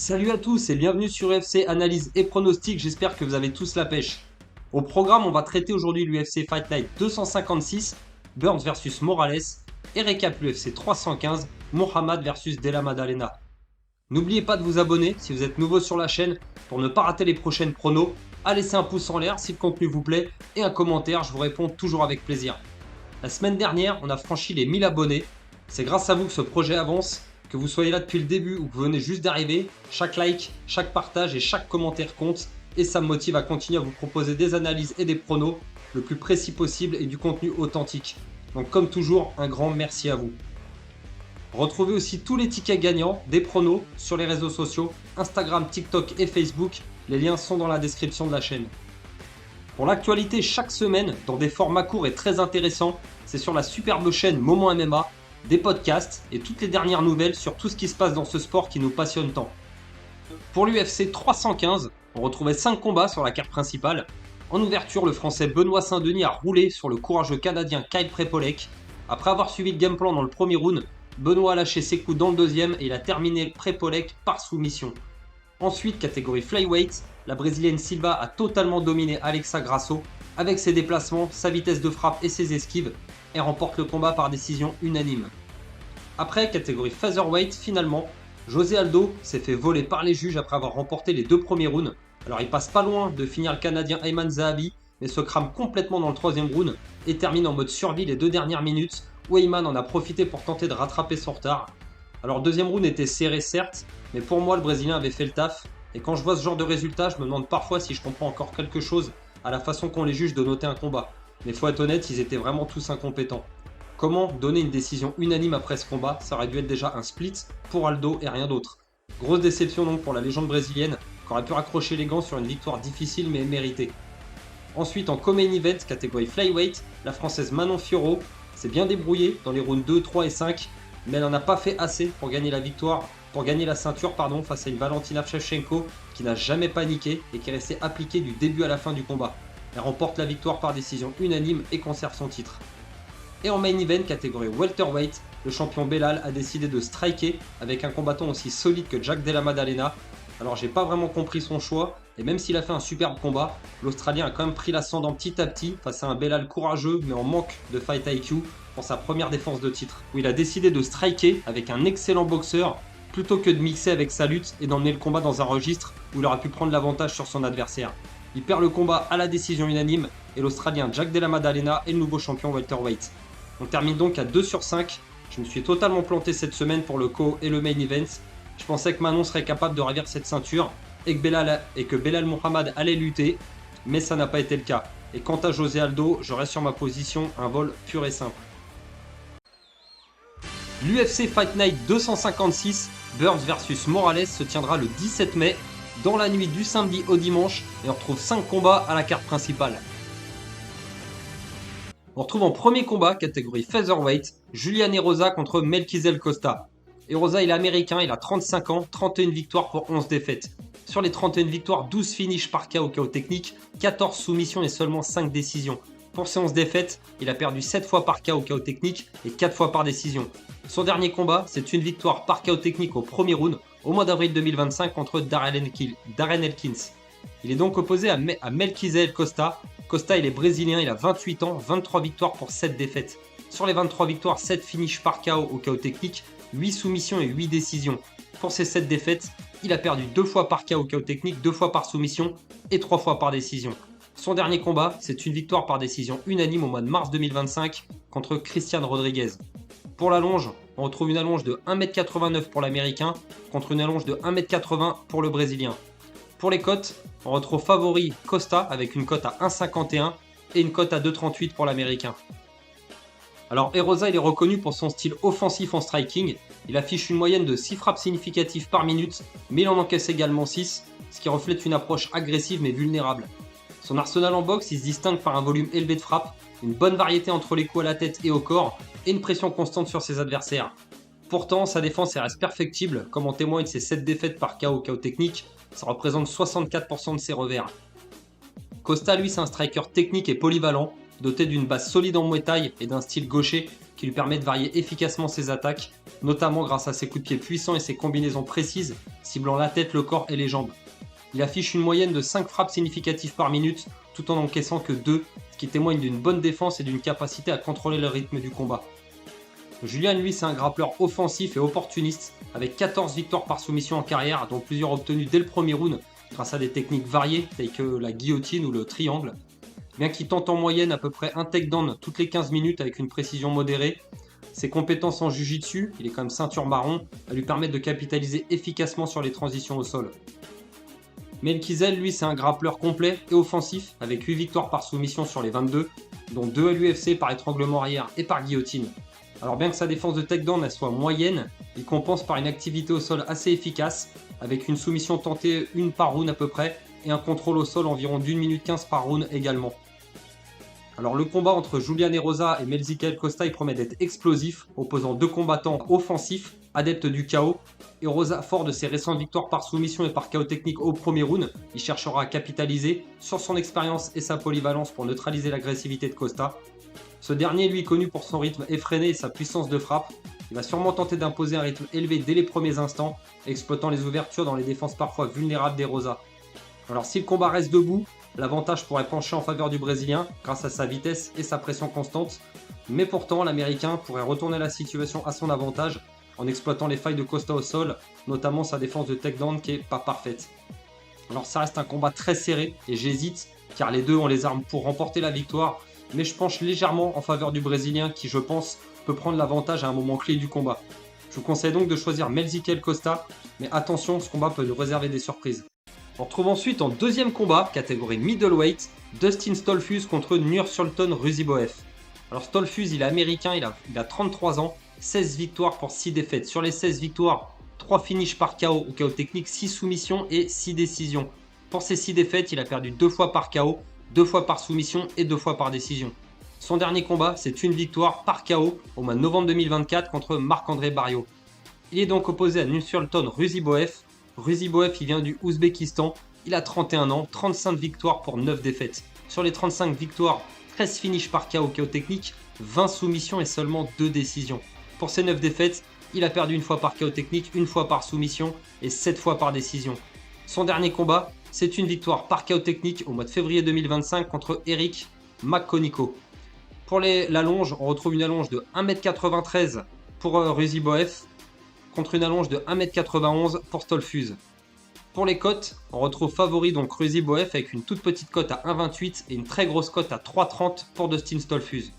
Salut à tous et bienvenue sur UFC Analyse et Pronostic, j'espère que vous avez tous la pêche. Au programme, on va traiter aujourd'hui l'UFC Fight Night 256, Burns vs Morales, et récap l'UFC 315, Mohamed vs Della Maddalena. N'oubliez pas de vous abonner si vous êtes nouveau sur la chaîne pour ne pas rater les prochaines pronos, à laisser un pouce en l'air si le contenu vous plaît et un commentaire, je vous réponds toujours avec plaisir. La semaine dernière, on a franchi les 1000 abonnés, c'est grâce à vous que ce projet avance. Que vous soyez là depuis le début ou que vous venez juste d'arriver, chaque like, chaque partage et chaque commentaire compte et ça me motive à continuer à vous proposer des analyses et des pronos le plus précis possible et du contenu authentique. Donc comme toujours, un grand merci à vous. Retrouvez aussi tous les tickets gagnants des pronos sur les réseaux sociaux, Instagram, TikTok et Facebook. Les liens sont dans la description de la chaîne. Pour l'actualité chaque semaine, dans des formats courts et très intéressants, c'est sur la superbe chaîne Moment MMA, des podcasts et toutes les dernières nouvelles sur tout ce qui se passe dans ce sport qui nous passionne tant. Pour l'UFC 315, on retrouvait 5 combats sur la carte principale. En ouverture, le français Benoît Saint-Denis a roulé sur le courageux canadien Kyle Prepolek. Après avoir suivi le game plan dans le premier round, Benoît a lâché ses coups dans le deuxième et il a terminé Prepolek par soumission. Ensuite, catégorie flyweight, la brésilienne Silva a totalement dominé Alexa Grasso avec ses déplacements, sa vitesse de frappe et ses esquives et remporte le combat par décision unanime. Après, catégorie featherweight, finalement, José Aldo s'est fait voler par les juges après avoir remporté les 2 premiers rounds. Alors il passe pas loin de finir le canadien Ayman Zahabi, mais se crame complètement dans le 3e round et termine en mode survie les 2 dernières minutes où Ayman en a profité pour tenter de rattraper son retard. Alors le 2e round était serré certes, mais pour moi le Brésilien avait fait le taf, et quand je vois ce genre de résultat, je me demande parfois si je comprends encore quelque chose à la façon qu'ont les juges de noter un combat. Mais faut être honnête, ils étaient vraiment tous incompétents. Comment donner une décision unanime après ce combat? Ça aurait dû être déjà un split pour Aldo et rien d'autre. Grosse déception donc pour la légende brésilienne, qui aurait pu raccrocher les gants sur une victoire difficile mais méritée. Ensuite en co-main event, catégorie flyweight, la française Manon Fiorot s'est bien débrouillée dans les rounds 2, 3 et 5, mais elle n'en a pas fait assez pour gagner la ceinture face à une Valentina Shevchenko qui n'a jamais paniqué et qui est restée appliquée du début à la fin du combat. Elle remporte la victoire par décision unanime et conserve son titre. Et en main event, catégorie welterweight, le champion Belal a décidé de striker avec un combattant aussi solide que Jack Della Maddalena. Alors j'ai pas vraiment compris son choix, et même s'il a fait un superbe combat, l'Australien a quand même pris l'ascendant petit à petit face à un Belal courageux mais en manque de fight IQ pour sa première défense de titre, où il a décidé de striker avec un excellent boxeur plutôt que de mixer avec sa lutte et d'emmener le combat dans un registre où il aura pu prendre l'avantage sur son adversaire. Il perd le combat à la décision unanime et l'Australien Jack Della Maddalena est le nouveau champion welterweight. On termine donc à 2 sur 5. Je me suis totalement planté cette semaine pour le co et le main event. Je pensais que Manon serait capable de ravir cette ceinture et que Belal Mohamed allait lutter, mais ça n'a pas été le cas. Et quant à José Aldo, je reste sur ma position, un vol pur et simple. L'UFC Fight Night 256, Burns vs Morales se tiendra le 17 mai, dans la nuit du samedi au dimanche, et on retrouve 5 combats à la carte principale. On retrouve en premier combat, catégorie featherweight, Julian Erosa contre Melquizel Costa. Erosa il est américain, il a 35 ans, 31 victoires pour 11 défaites. Sur les 31 victoires, 12 finishes par KO technique, 14 soumissions et seulement 5 décisions. Pour ses 11 défaites, il a perdu 7 fois par KO technique et 4 fois par décision. Son dernier combat, c'est une victoire par KO technique au premier round, au mois d'avril 2025 contre Darren Elkins. Il est donc opposé à Melquizel Costa. Costa il est brésilien, il a 28 ans, 23 victoires pour 7 défaites. Sur les 23 victoires, 7 finishes par KO au KO technique, 8 soumissions et 8 décisions. Pour ces 7 défaites, il a perdu 2 fois par KO technique, 2 fois par soumission et 3 fois par décision. Son dernier combat, c'est une victoire par décision unanime au mois de mars 2025 contre Christian Rodriguez. Pour l'allonge, on retrouve une allonge de 1m89 pour l'américain contre une allonge de 1m80 pour le brésilien. Pour les cotes, on retrouve favori Costa avec une cote à 1,51 et une cote à 2,38 pour l'américain. Alors Erosa il est reconnu pour son style offensif en striking, il affiche une moyenne de 6 frappes significatives par minute, mais il en encaisse également 6, ce qui reflète une approche agressive mais vulnérable. Son arsenal en boxe il se distingue par un volume élevé de frappes, une bonne variété entre les coups à la tête et au corps, et une pression constante sur ses adversaires. Pourtant, sa défense reste perfectible, comme en témoignent ses 7 défaites par KO technique, ça représente 64% de ses revers. Costa, lui, c'est un striker technique et polyvalent, doté d'une base solide en Muay Thai et d'un style gaucher qui lui permet de varier efficacement ses attaques, notamment grâce à ses coups de pied puissants et ses combinaisons précises, ciblant la tête, le corps et les jambes. Il affiche une moyenne de 5 frappes significatives par minute, tout en n'encaissant que 2, ce qui témoigne d'une bonne défense et d'une capacité à contrôler le rythme du combat. Julian, lui, c'est un grappleur offensif et opportuniste, avec 14 victoires par soumission en carrière, dont plusieurs obtenues dès le premier round, grâce à des techniques variées, telles que la guillotine ou le triangle. Bien qu'il tente en moyenne à peu près un takedown toutes les 15 minutes avec une précision modérée, ses compétences en jiu-jitsu, il est quand même ceinture marron, lui permettent de capitaliser efficacement sur les transitions au sol. Melchizel, lui, c'est un grappleur complet et offensif, avec 8 victoires par soumission sur les 22, dont 2 à l'UFC par étranglement arrière et par guillotine. Alors bien que sa défense de takedown soit moyenne, il compense par une activité au sol assez efficace, avec une soumission tentée une par round à peu près, et un contrôle au sol environ d'1 minute 15 par round également. Alors le combat entre Julian Erosa et Melchizel Costa, il promet d'être explosif, opposant deux combattants offensifs, adeptes du chaos. Erosa, fort de ses récentes victoires par soumission et par chaos technique au premier round, il cherchera à capitaliser sur son expérience et sa polyvalence pour neutraliser l'agressivité de Costa. Ce dernier, lui, connu pour son rythme effréné et sa puissance de frappe, il va sûrement tenter d'imposer un rythme élevé dès les premiers instants, exploitant les ouvertures dans les défenses parfois vulnérables d'Erosa. Alors si le combat reste debout, l'avantage pourrait pencher en faveur du Brésilien grâce à sa vitesse et sa pression constante, mais pourtant l'Américain pourrait retourner la situation à son avantage en exploitant les failles de Costa au sol, notamment sa défense de takedown qui est pas parfaite. Alors ça reste un combat très serré et j'hésite car les deux ont les armes pour remporter la victoire, mais je penche légèrement en faveur du Brésilien qui, je pense, peut prendre l'avantage à un moment clé du combat. Je vous conseille donc de choisir Melchizel Costa, mais attention, ce combat peut nous réserver des surprises. On retrouve ensuite en deuxième combat, catégorie middleweight, Dustin Stolfus contre Nursulton Ruziboev. Alors Stolfus, il est américain, il a 33 ans, 16 victoires pour 6 défaites. Sur les 16 victoires, 3 finishes par KO ou KO technique, 6 soumissions et 6 décisions. Pour ces 6 défaites, il a perdu 2 fois par KO, 2 fois par soumission et 2 fois par décision. Son dernier combat, c'est une victoire par KO au mois de novembre 2024 contre Marc-André Barriault. Il est donc opposé à Nursulton Ruziboev. Ruziboev, il vient du Ouzbékistan, il a 31 ans, 35 victoires pour 9 défaites. Sur les 35 victoires, 13 finishes par KO technique, 20 soumissions et seulement 2 décisions. Pour ces 9 défaites, il a perdu une fois par KO technique, une fois par soumission et 7 fois par décision. Son dernier combat, c'est une victoire par KO technique au mois de février 2025 contre Eric McConico. Pour la longe, on retrouve une allonge de 1m93 pour Ruziboev contre une allonge de 1m91 pour Stolfus. Pour les cotes, on retrouve favori donc Ruziboev avec une toute petite cote à 1,28 et une très grosse cote à 3,30 pour Dustin Stolfus.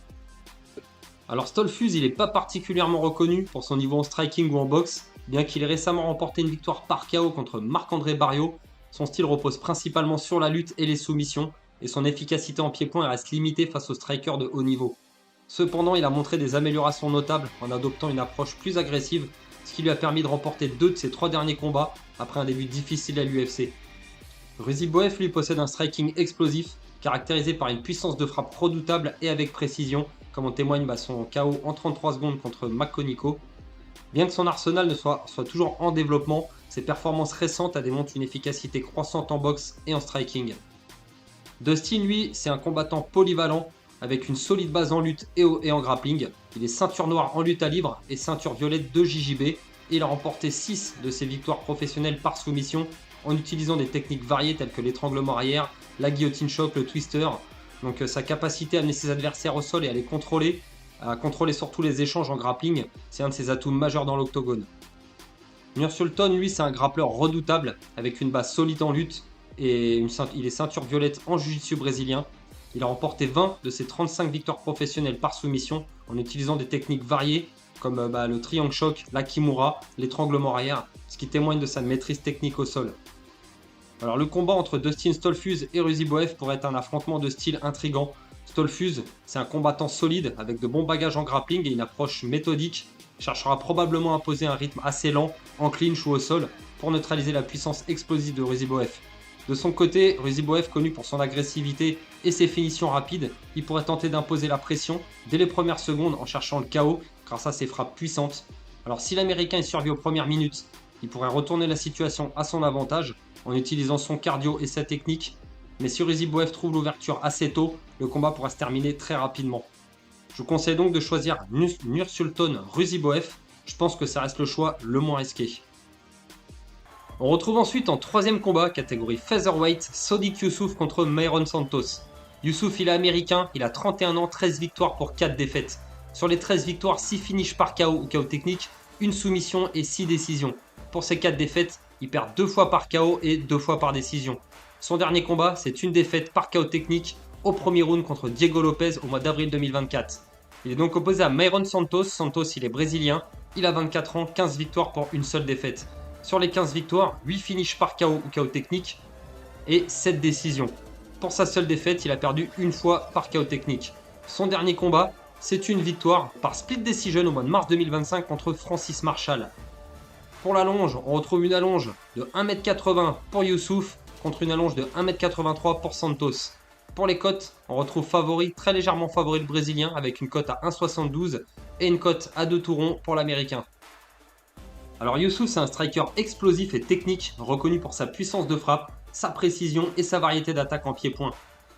Alors Stolfus, il n'est pas particulièrement reconnu pour son niveau en striking ou en boxe, bien qu'il ait récemment remporté une victoire par KO contre Marc-André Barriault. Son style repose principalement sur la lutte et les soumissions, et son efficacité en pied-point reste limitée face aux strikers de haut niveau. Cependant, il a montré des améliorations notables en adoptant une approche plus agressive, ce qui lui a permis de remporter 2 de ses 3 derniers combats après un début difficile à l'UFC. Ruziboev lui possède un striking explosif, caractérisé par une puissance de frappe redoutable et avec précision, comme en témoigne son KO en 33 secondes contre McConico. Bien que son arsenal ne soit toujours en développement, ses performances récentes démontrent une efficacité croissante en boxe et en striking. Dustin, lui, c'est un combattant polyvalent avec une solide base en lutte et en grappling. Il est ceinture noire en lutte à livre et ceinture violette de JJB. Et il a remporté 6 de ses victoires professionnelles par soumission en utilisant des techniques variées telles que l'étranglement arrière, la guillotine choc, le twister. Donc sa capacité à amener ses adversaires au sol et à les contrôler, à contrôler surtout les échanges en grappling, c'est un de ses atouts majeurs dans l'octogone. Nursulton, lui, c'est un grappleur redoutable avec une base solide en lutte et il est ceinture violette en jiu-jitsu brésilien. Il a remporté 20 de ses 35 victoires professionnelles par soumission en utilisant des techniques variées comme le triangle choc, la kimura, l'étranglement arrière, ce qui témoigne de sa maîtrise technique au sol. Alors le combat entre Dustin Stolfus et Ruziboev pourrait être un affrontement de style intrigant. Stolfus, c'est un combattant solide avec de bons bagages en grappling et une approche méthodique. Il cherchera probablement à imposer un rythme assez lent, en clinch ou au sol, pour neutraliser la puissance explosive de Ruziboev. De son côté, Ruziboev, connu pour son agressivité et ses finitions rapides, il pourrait tenter d'imposer la pression dès les premières secondes en cherchant le KO grâce à ses frappes puissantes. Alors si l'Américain est survit aux premières minutes, il pourrait retourner la situation à son avantage en utilisant son cardio et sa technique. Mais si Ruziboev trouve l'ouverture assez tôt, le combat pourra se terminer très rapidement. Je vous conseille donc de choisir Nursulton Ruziboev. Je pense que ça reste le choix le moins risqué. On retrouve ensuite en troisième combat, catégorie Featherweight, Sodiq Yusuff contre Mayron Santos. Yusuff, il est américain, il a 31 ans, 13 victoires pour 4 défaites. Sur les 13 victoires, 6 finishes par KO ou KO technique, une soumission et 6 décisions. Pour ces 4 défaites, il perd 2 fois par KO et 2 fois par décision. Son dernier combat, c'est une défaite par KO technique au premier round contre Diego Lopez au mois d'avril 2024. Il est donc opposé à Mayron Santos. Santos, il est brésilien, il a 24 ans, 15 victoires pour une seule défaite. Sur les 15 victoires, 8 finishes par KO ou KO technique et 7 décisions. Pour sa seule défaite, il a perdu une fois par KO technique. Son dernier combat, c'est une victoire par split decision au mois de mars 2025 contre Francis Marshall. Pour l'allonge, on retrouve une allonge de 1m80 pour Yusuff contre une allonge de 1m83 pour Santos. Pour les cotes, on retrouve favori, très légèrement favori le brésilien avec une cote à 1,72 et une cote à 2 tourons pour l'américain. Alors Yusuff, c'est un striker explosif et technique, reconnu pour sa puissance de frappe, sa précision et sa variété d'attaque en pied-point.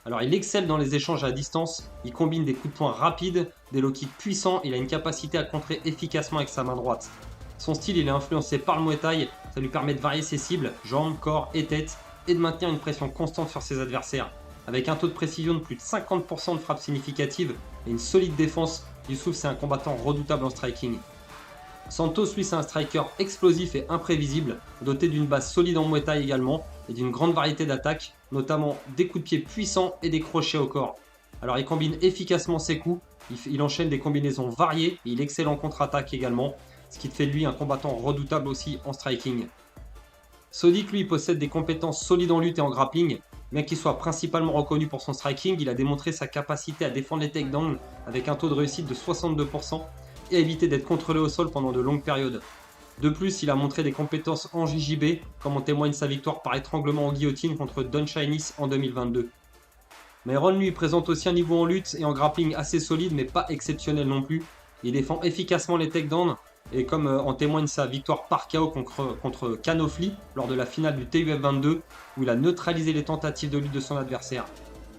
Alors il excelle dans les échanges à distance, il combine des coups de poing rapides, des low kicks puissants, il a une capacité à contrer efficacement avec sa main droite. Son style, il est influencé par le Muay Thai, ça lui permet de varier ses cibles, jambes, corps et tête, et de maintenir une pression constante sur ses adversaires. Avec un taux de précision de plus de 50% de frappes significatives et une solide défense, Yusuff, c'est un combattant redoutable en striking. Santos, lui, c'est un striker explosif et imprévisible, doté d'une base solide en Muay Thai également, et d'une grande variété d'attaques, notamment des coups de pied puissants et des crochets au corps. Alors il combine efficacement ses coups, il enchaîne des combinaisons variées, et il excelle en contre-attaque également, ce qui fait de lui un combattant redoutable aussi en striking. Sodiq, lui, possède des compétences solides en lutte et en grappling. Bien qu'il soit principalement reconnu pour son striking, il a démontré sa capacité à défendre les takedowns avec un taux de réussite de 62%, et à éviter d'être contrôlé au sol pendant de longues périodes. De plus, il a montré des compétences en JJB, comme en témoigne sa victoire par étranglement en guillotine contre Don Shainis en 2022. Mayron, lui, présente aussi un niveau en lutte et en grappling assez solide, mais pas exceptionnel non plus. Il défend efficacement les takedowns, et comme en témoigne sa victoire par KO contre Canofli lors de la finale du TUF 22, où il a neutralisé les tentatives de lutte de son adversaire.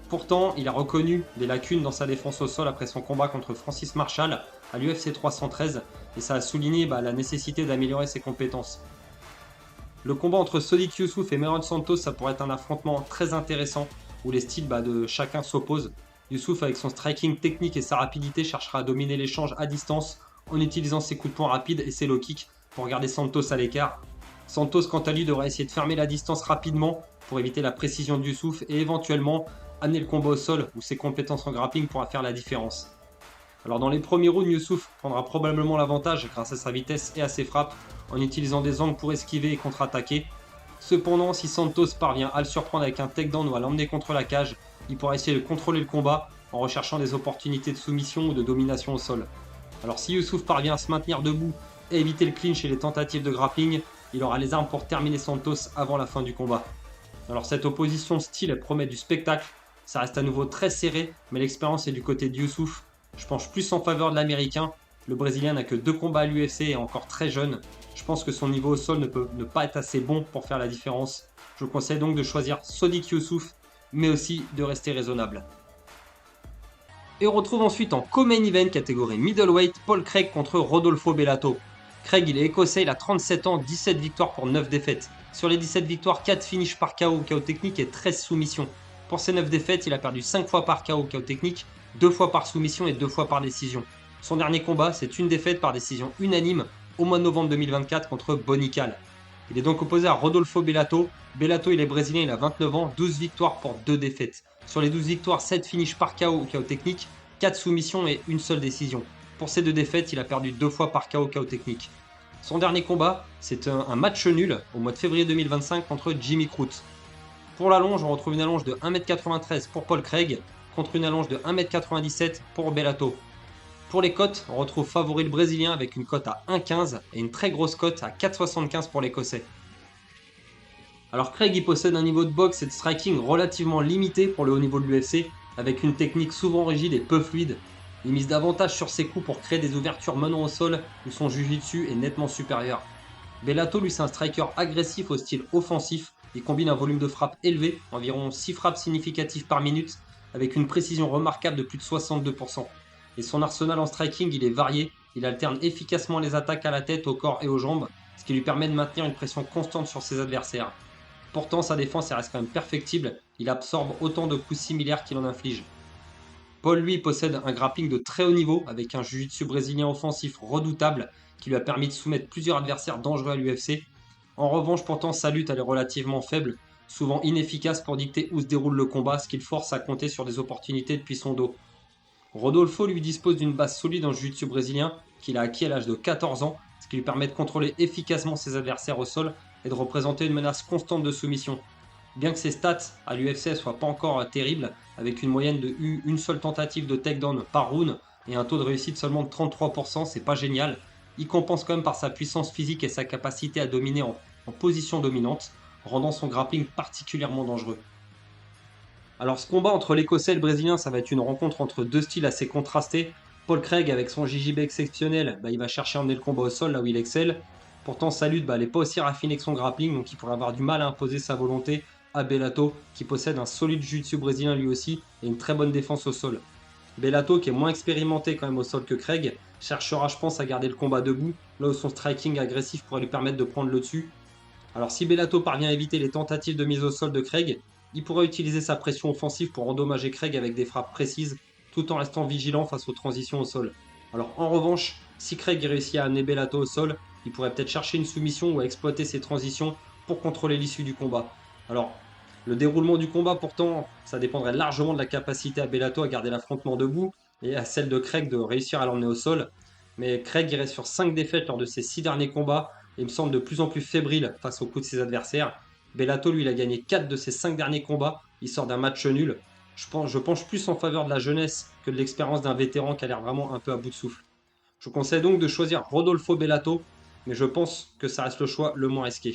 Pourtant, il a reconnu des lacunes dans sa défense au sol après son combat contre Francis Marshall à l'UFC 313 et ça a souligné la nécessité d'améliorer ses compétences. Le combat entre Sodiq Yusuff et Mayron Santos, ça pourrait être un affrontement très intéressant où les styles de chacun s'opposent. Yusuff, avec son striking technique et sa rapidité, cherchera à dominer l'échange à distance en utilisant ses coups de poing rapides et ses low kicks pour garder Santos à l'écart. Santos, quant à lui, devra essayer de fermer la distance rapidement pour éviter la précision de Yusuff et éventuellement amener le combat au sol où ses compétences en grappling pourra faire la différence. Alors dans les premiers rounds, Yusuff prendra probablement l'avantage grâce à sa vitesse et à ses frappes en utilisant des angles pour esquiver et contre-attaquer. Cependant, si Santos parvient à le surprendre avec un takedown ou à l'emmener contre la cage, il pourra essayer de contrôler le combat en recherchant des opportunités de soumission ou de domination au sol. Alors si Yusuff parvient à se maintenir debout et éviter le clinch et les tentatives de grappling, il aura les armes pour terminer Santos avant la fin du combat. Alors cette opposition style elle promet du spectacle, ça reste à nouveau très serré, mais l'expérience est du côté de Yusuff. Je penche plus en faveur de l'américain. Le brésilien n'a que 2 combats à l'UFC et est encore très jeune. Je pense que son niveau au sol ne peut ne pas être assez bon pour faire la différence. Je vous conseille donc de choisir Sodiq Yusuff, mais aussi de rester raisonnable. Et on retrouve ensuite en co-main event catégorie middleweight Paul Craig contre Rodolfo Bellato. Craig, il est écossais, il a 37 ans, 17 victoires pour 9 défaites. Sur les 17 victoires, 4 finishes par KO ou KO technique et 13 soumissions. Pour ses 9 défaites, il a perdu 5 fois par KO ou KO technique, 2 fois par soumission et 2 fois par décision. Son dernier combat, c'est une défaite par décision unanime au mois de novembre 2024 contre Bonical. Il est donc opposé à Rodolfo Bellato. Bellato, il est brésilien, il a 29 ans, 12 victoires pour 2 défaites. Sur les 12 victoires, 7 finishes par KO ou KO technique, 4 soumissions et une seule décision. Pour ces 2 défaites, il a perdu 2 fois par KO ou KO technique. Son dernier combat, c'est un match nul au mois de février 2025 contre Jimmy Crute. Pour l'allonge, on retrouve une allonge de 1m93 pour Paul Craig contre une allonge de 1m97 pour Bellato. Pour les cotes, on retrouve favori le brésilien avec une cote à 1,15 et une très grosse cote à 4,75 pour l'écossais. Alors Craig, il possède un niveau de boxe et de striking relativement limité pour le haut niveau de l'UFC, avec une technique souvent rigide et peu fluide. Il mise davantage sur ses coups pour créer des ouvertures menant au sol où son jiu-jitsu est nettement supérieur. Bellato, lui, c'est un striker agressif au style offensif. Il combine un volume de frappe élevé, environ 6 frappes significatives par minute, avec une précision remarquable de plus de 62%. Et son arsenal en striking, il est varié. Il alterne efficacement les attaques à la tête, au corps et aux jambes, ce qui lui permet de maintenir une pression constante sur ses adversaires. Pourtant, sa défense elle reste quand même perfectible. Il absorbe autant de coups similaires qu'il en inflige. Paul, lui, possède un grappling de très haut niveau avec un jiu-jitsu brésilien offensif redoutable qui lui a permis de soumettre plusieurs adversaires dangereux à l'UFC. En revanche, pourtant, sa lutte elle est relativement faible, souvent inefficace pour dicter où se déroule le combat, ce qui le force à compter sur des opportunités depuis son dos. Rodolfo lui dispose d'une base solide en jiu-jitsu brésilien qu'il a acquis à l'âge de 14 ans, ce qui lui permet de contrôler efficacement ses adversaires au sol et de représenter une menace constante de soumission. Bien que ses stats à l'UFC soient pas encore terribles, avec une moyenne de une seule tentative de takedown par round et un taux de réussite seulement de 33%, c'est pas génial. Il compense quand même par sa puissance physique et sa capacité à dominer en position dominante, rendant son grappling particulièrement dangereux. Alors ce combat entre l'Écossais et le Brésilien, ça va être une rencontre entre deux styles assez contrastés. Paul Craig, avec son JJB exceptionnel, il va chercher à emmener le combat au sol là où il excelle. Pourtant sa lutte, elle n'est pas aussi raffinée que son grappling, donc il pourrait avoir du mal à imposer sa volonté à Bellato, qui possède un solide jiu-jitsu brésilien lui aussi, et une très bonne défense au sol. Bellato, qui est moins expérimenté quand même au sol que Craig, cherchera je pense à garder le combat debout, là où son striking agressif pourrait lui permettre de prendre le dessus. Alors si Bellato parvient à éviter les tentatives de mise au sol de Craig, il pourra utiliser sa pression offensive pour endommager Craig avec des frappes précises, tout en restant vigilant face aux transitions au sol. Alors en revanche, si Craig réussit à amener Bellato au sol, il pourrait peut-être chercher une soumission ou à exploiter ses transitions pour contrôler l'issue du combat. Alors, le déroulement du combat pourtant, ça dépendrait largement de la capacité à Bellato à garder l'affrontement debout et à celle de Craig de réussir à l'emmener au sol. Mais Craig irait sur 5 défaites lors de ses 6 derniers combats et me semble de plus en plus fébrile face aux coups de ses adversaires. Bellato, lui, il a gagné 4 de ses 5 derniers combats, il sort d'un match nul. Je penche plus en faveur de la jeunesse que de l'expérience d'un vétéran qui a l'air vraiment un peu à bout de souffle. Je conseille donc de choisir Rodolfo Bellato, mais je pense que ça reste le choix le moins risqué.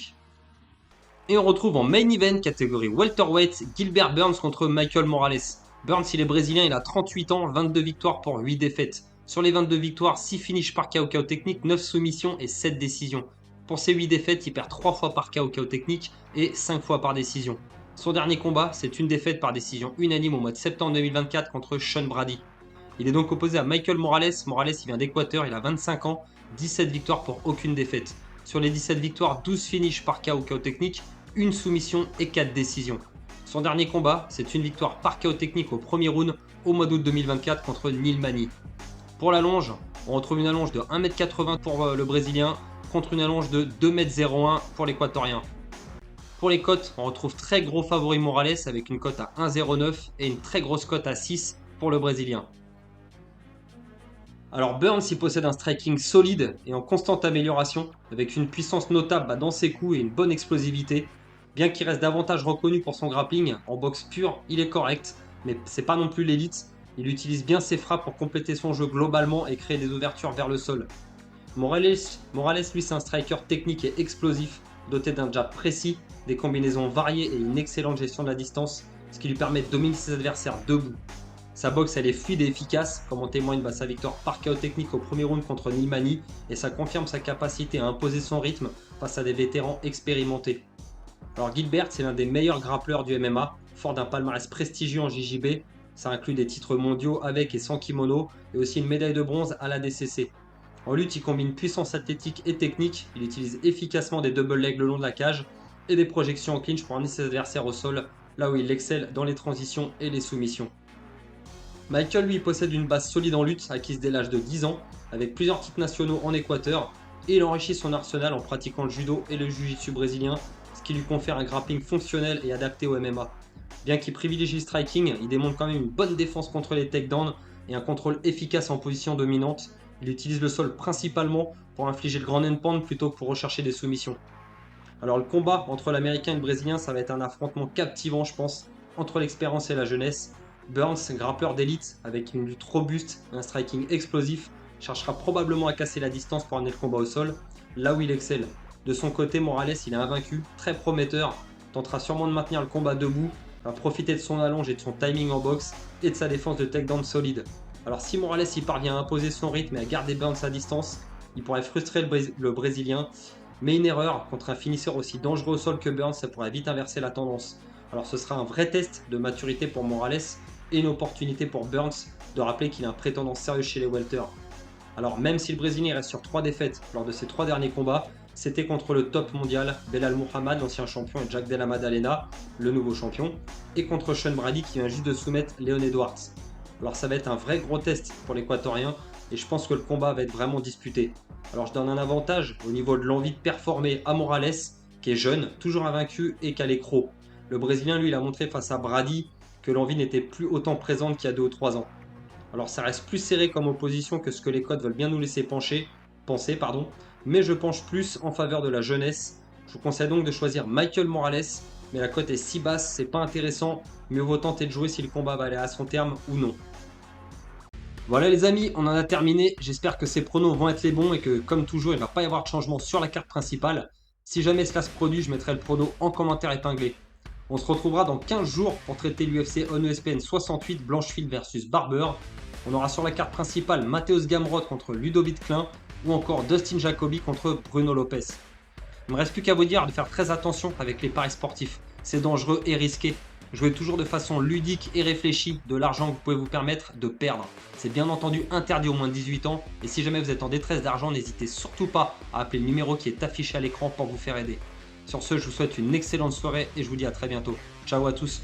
Et on retrouve en main event catégorie welterweight Gilbert Burns contre Michael Morales. Burns, il est brésilien, il a 38 ans, 22 victoires pour 8 défaites. Sur les 22 victoires, 6 finishes par KO technique, 9 soumissions et 7 décisions. Pour ses 8 défaites, il perd 3 fois par KO technique et 5 fois par décision. Son dernier combat, c'est une défaite par décision unanime au mois de septembre 2024 contre Sean Brady. Il est donc opposé à Michael Morales. Morales, il vient d'Équateur, il a 25 ans, 17 victoires pour aucune défaite. Sur les 17 victoires, 12 finishes par KO technique, une soumission et 4 décisions. Son dernier combat, c'est une victoire par KO technique au premier round au mois d'août 2024 contre Neil Manny. Pour la longe, on retrouve une allonge de 1m80 pour le Brésilien contre une allonge de 2m01 pour l'Équatorien. Pour les cotes, on retrouve très gros favori Morales avec une cote à 1,09 et une très grosse cote à 6 pour le Brésilien. Alors Burns, il possède un striking solide et en constante amélioration, avec une puissance notable dans ses coups et une bonne explosivité. Bien qu'il reste davantage reconnu pour son grappling, en boxe pure, il est correct, mais c'est pas non plus l'élite. Il utilise bien ses frappes pour compléter son jeu globalement et créer des ouvertures vers le sol. Morales lui, c'est un striker technique et explosif, doté d'un jab précis, des combinaisons variées et une excellente gestion de la distance, ce qui lui permet de dominer ses adversaires debout. Sa boxe elle est fluide et efficace, comme en témoigne sa victoire par KO technique au premier round contre Nimani, et ça confirme sa capacité à imposer son rythme face à des vétérans expérimentés. Alors Gilbert, c'est l'un des meilleurs grappleurs du MMA, fort d'un palmarès prestigieux en JJB. Ça inclut des titres mondiaux avec et sans kimono, et aussi une médaille de bronze à la DCC. En lutte, il combine puissance athlétique et technique, il utilise efficacement des double legs le long de la cage, et des projections en clinch pour amener ses adversaires au sol, là où il excelle dans les transitions et les soumissions. Michael, lui, possède une base solide en lutte, acquise dès l'âge de 10 ans, avec plusieurs titres nationaux en Équateur, et il enrichit son arsenal en pratiquant le judo et le jiu-jitsu brésilien, ce qui lui confère un grappling fonctionnel et adapté au MMA. Bien qu'il privilégie le striking, il démontre quand même une bonne défense contre les takedowns et un contrôle efficace en position dominante. Il utilise le sol principalement pour infliger le grand end-pound plutôt que pour rechercher des soumissions. Alors le combat entre l'américain et le brésilien, ça va être un affrontement captivant je pense, entre l'expérience et la jeunesse. Burns, grappleur d'élite, avec une lutte robuste et un striking explosif, cherchera probablement à casser la distance pour amener le combat au sol, là où il excelle. De son côté, Morales, il est invaincu, très prometteur, tentera sûrement de maintenir le combat debout, va profiter de son allonge et de son timing en boxe, et de sa défense de takedown solide. Alors si Morales y parvient à imposer son rythme et à garder Burns à distance, il pourrait frustrer le Brésilien, mais une erreur contre un finisseur aussi dangereux au sol que Burns, ça pourrait vite inverser la tendance. Alors ce sera un vrai test de maturité pour Morales, et une opportunité pour Burns de rappeler qu'il est un prétendant sérieux chez les welter. Alors même si le Brésilien reste sur 3 défaites lors de ses 3 derniers combats, c'était contre le top mondial, Belal Muhammad, l'ancien champion, et Jack Della Maddalena, le nouveau champion, et contre Sean Brady qui vient juste de soumettre Leon Edwards. Alors ça va être un vrai gros test pour l'Équatorien, et je pense que le combat va être vraiment disputé. Alors je donne un avantage au niveau de l'envie de performer à Morales, qui est jeune, toujours invaincu et qui a les crocs. Le Brésilien, lui, il a montré face à Brady que l'envie n'était plus autant présente qu'il y a 2 ou 3 ans. Alors ça reste plus serré comme opposition que ce que les codes veulent bien nous laisser penser, mais je penche plus en faveur de la jeunesse. Je vous conseille donc de choisir Michael Morales, mais la cote est si basse, c'est pas intéressant, mieux vaut tenter de jouer si le combat va aller à son terme ou non. Voilà les amis, on en a terminé, j'espère que ces pronos vont être les bons et que comme toujours il ne va pas y avoir de changement sur la carte principale. Si jamais cela se produit, je mettrai le prono en commentaire épinglé. On se retrouvera dans 15 jours pour traiter l'UFC ONE ESPN 68 Blanchfield versus Barber. On aura sur la carte principale Mateusz Gamrot contre Ludovic Klein ou encore Dustin Jacoby contre Bruno Lopez. Il ne me reste plus qu'à vous dire de faire très attention avec les paris sportifs. C'est dangereux et risqué. Jouez toujours de façon ludique et réfléchie de l'argent que vous pouvez vous permettre de perdre. C'est bien entendu interdit aux moins de 18 ans. Et si jamais vous êtes en détresse d'argent, n'hésitez surtout pas à appeler le numéro qui est affiché à l'écran pour vous faire aider. Sur ce, je vous souhaite une excellente soirée et je vous dis à très bientôt. Ciao à tous.